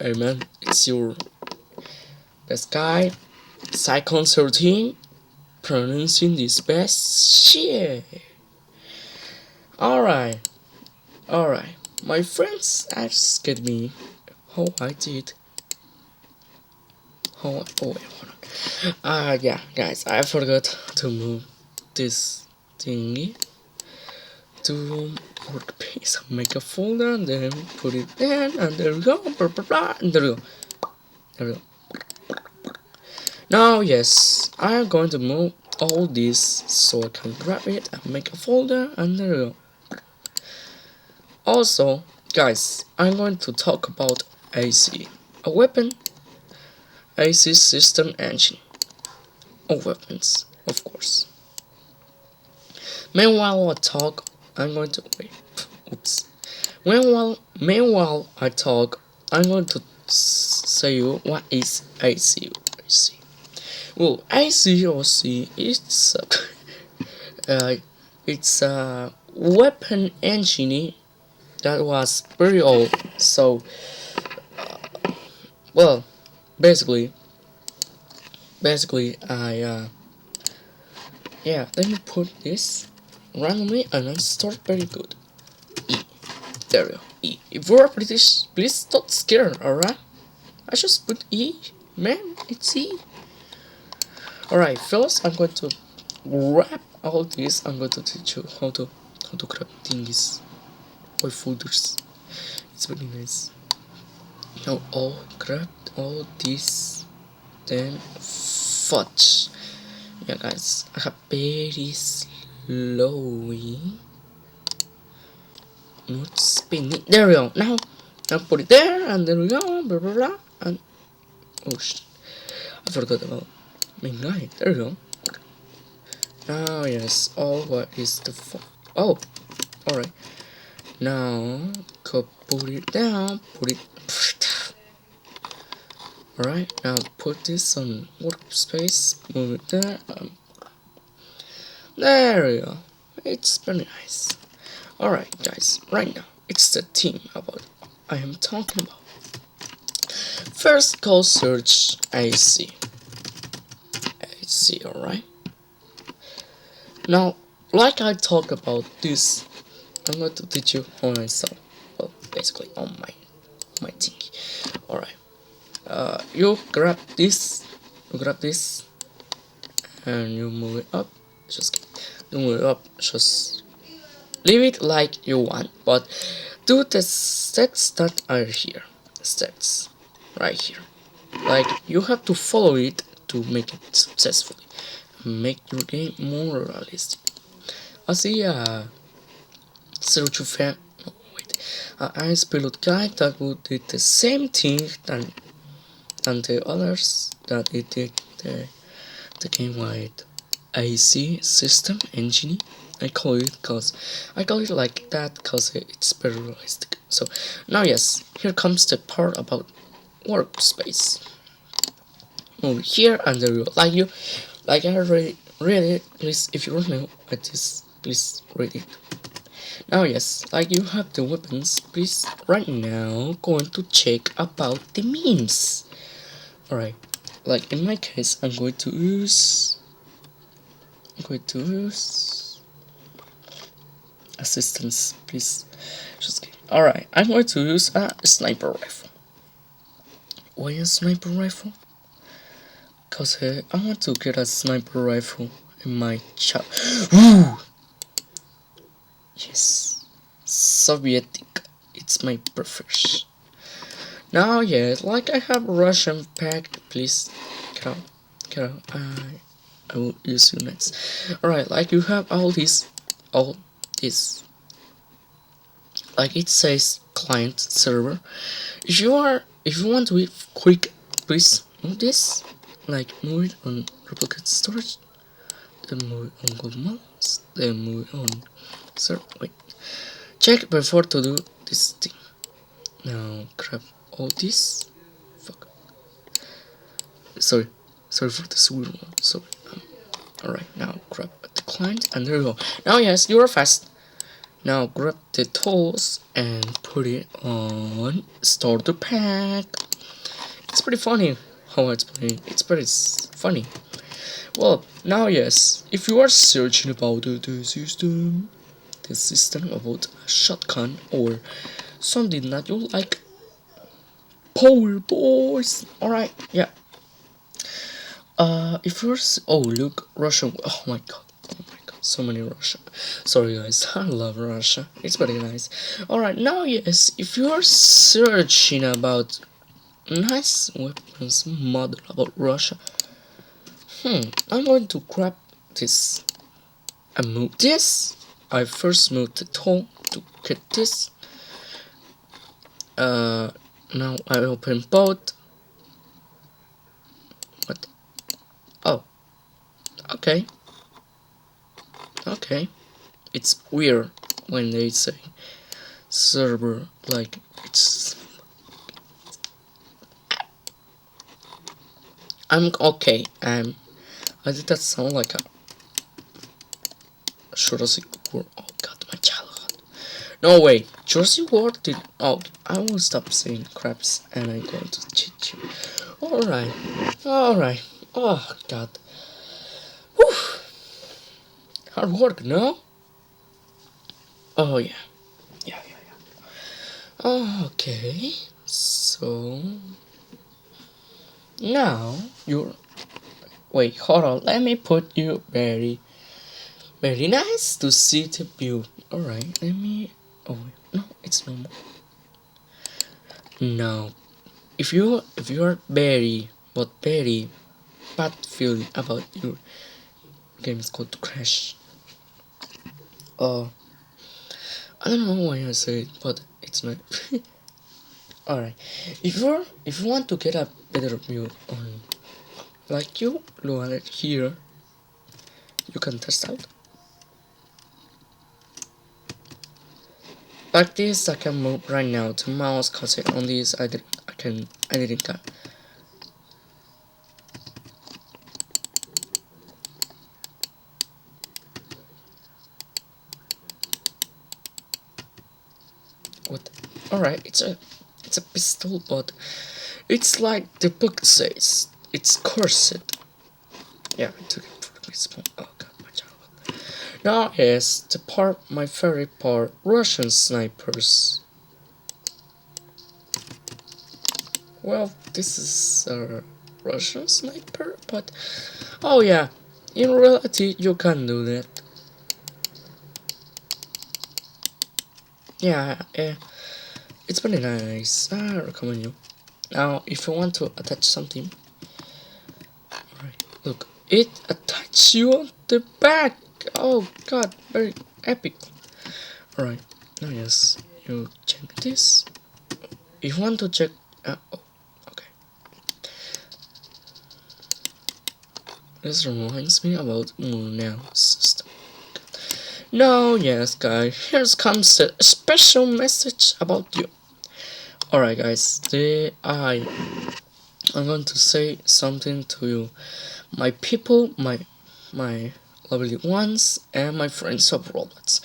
Hey man, it's your best guy, Cyclone 13, pronouncing this best shit. Alright, alright. My friends asked me how I did. Oh wait, hold on. Yeah, guys, I forgot to move this thingy to workspace. Make a folder, and then put it there, and there we go. Blah, blah, blah, and there we go. There we go. Now, yes, I am going to move all this so I can grab it and make a folder, and there we go. Also, guys, I'm going to talk about A.C. A weapon, A.C.S system engine. Of weapons, of course. Meanwhile, I'm going to wait. Oops. Meanwhile, I talk. I'm going to say you what is A.C. Well, A.C. It's a weapon engine that was very old. So, well, basically, yeah. Let me put this randomly and then start very good. E. There we go. E. If you're British, please don't scare, alright? I just put E. Man, it's E. Alright, first I'm going to grab all this. I'm going to teach you how to grab thingies or folders. It's very nice. Now grab all this, then fudge. Yeah, guys, I have very slowly not spinning. There we go. Now put it there, and there we go. Blah blah blah. And oh shit, I forgot about my guy. There we go. Now yes, what is the oh, alright. Now go put it down. Put it. Alright, now put this on workspace. Move it there. There we go. It's very nice. Alright, guys, right now it's the theme about I am talking about. First, go search A.C. Alright. Now, like I talk about this, I'm going to teach you how myself. Well, basically on my thing. Alright. You grab this, and you move it up. You move it up. Just leave it like you want, but do the steps that are here. Steps right here. Like you have to follow it to make it successfully. Make your game more realistic. I see a zero to fan. No, wait. Ice Pilot guy that would do the same thing than the others that it did the game with A.C. system engine. I call it like that because it's very realistic. So now yes, here comes the part about workspace. Over here and there you go. Like I already read it. Please, if you don't know what this, please read it. Now yes, like you have the weapons. Please, right now, going to check about the memes. Alright, like in my case, I'm going to use assistance, please. Just kidding. Alright, I'm going to use a sniper rifle. Why a sniper rifle? Cause I want to get a sniper rifle in my chat. Yes, Sovietic. It's my preference. Now, yes, like I have Russian pack. Please, get out. I will use you next. Alright, like you have all this. Like it says client server. If you want to be quick, please move this. Like move it on replicate storage. Then move it on global mouse. Then move it on server. Wait. Check before to do this thing. Now grab all this. Fuck. Sorry for the weird one. Sorry. Alright, now grab the client and there you go. Now yes, you are fast. Now grab the tools and put it on starter pack. It's pretty funny how it's playing. It's pretty funny. Well, now yes, if you are searching about the system about a shotgun or something that you like, power boys. Alright, yeah. If you're oh look, Russian. Oh my god. Oh my god, so many Russia. Sorry guys, I love Russia. It's very nice. Alright, now yes, if you are searching about nice weapons model about Russia, I'm going to grab this and move this. I first moved the tool to get this. Now I open both. What? Oh, okay. Okay. It's weird when they say server, like it's. I'm okay. I did that sound like a Jurassic World. Oh god, my childhood. No way, Jurassic World did. Oh, I will stop saying craps and I'm going to cheat you. Alright, alright. Oh god. Whew. Hard work, no? Oh yeah. Yeah. Okay. So now you're. Wait, hold on. Let me put you very nice to see the view. Alright, let me. Oh no, it's normal. No, if you are very bad feeling about your game is going to crash. I don't know why I say it, but it's not. Alright, if you want to get a better view on like you look at it here, you can test out. Like this, I can move right now to mouse cause on this I didn't get. What? Alright, it's a pistol, but it's like the book says. It's cursed. Yeah, I took it for this one. Oh god, my childhood. Now is the part, my favorite part, Russian snipers. Well, this is a Russian sniper, but oh yeah, in reality you can do that. Yeah, it's very nice. I recommend you. Now, if you want to attach something, alright, look, it attaches you on the back. Oh god, very epic. Alright, now yes, you check this. If you want to check, oh, okay. This reminds me about now system. Now, yes, guys, here comes a special message about you. Alright, guys, I'm going to say something to you, my people, my lovely ones, and my friends of Roblox.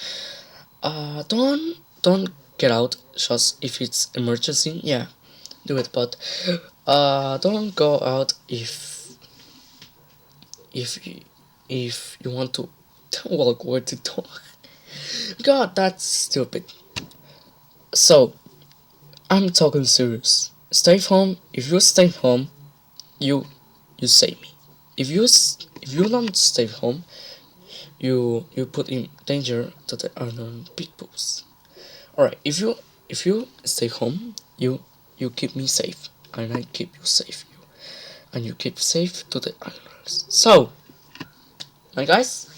Don't get out just if it's emergency. Yeah, do it, but don't go out if you want to walk with the dog. God, that's stupid. So I'm talking serious. Stay home. If you stay home, you save me. If you don't stay home, you put in danger to the unknown peoples. Alright, if you stay home, you keep me safe, and I keep you safe, and you keep safe to the others. So, my guys,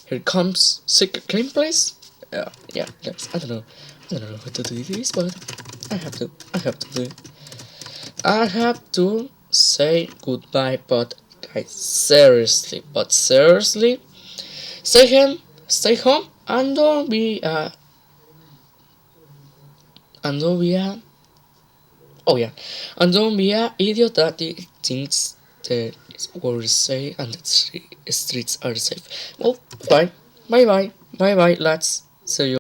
here comes secret gameplays. Yeah, guys, I don't know how to do this, but I have to do it. I have to say goodbye, but guys, seriously, stay home, and don't be oh yeah, and don't be a idiot that thinks the words say and the streets are safe. Well, bye bye, lads. See you.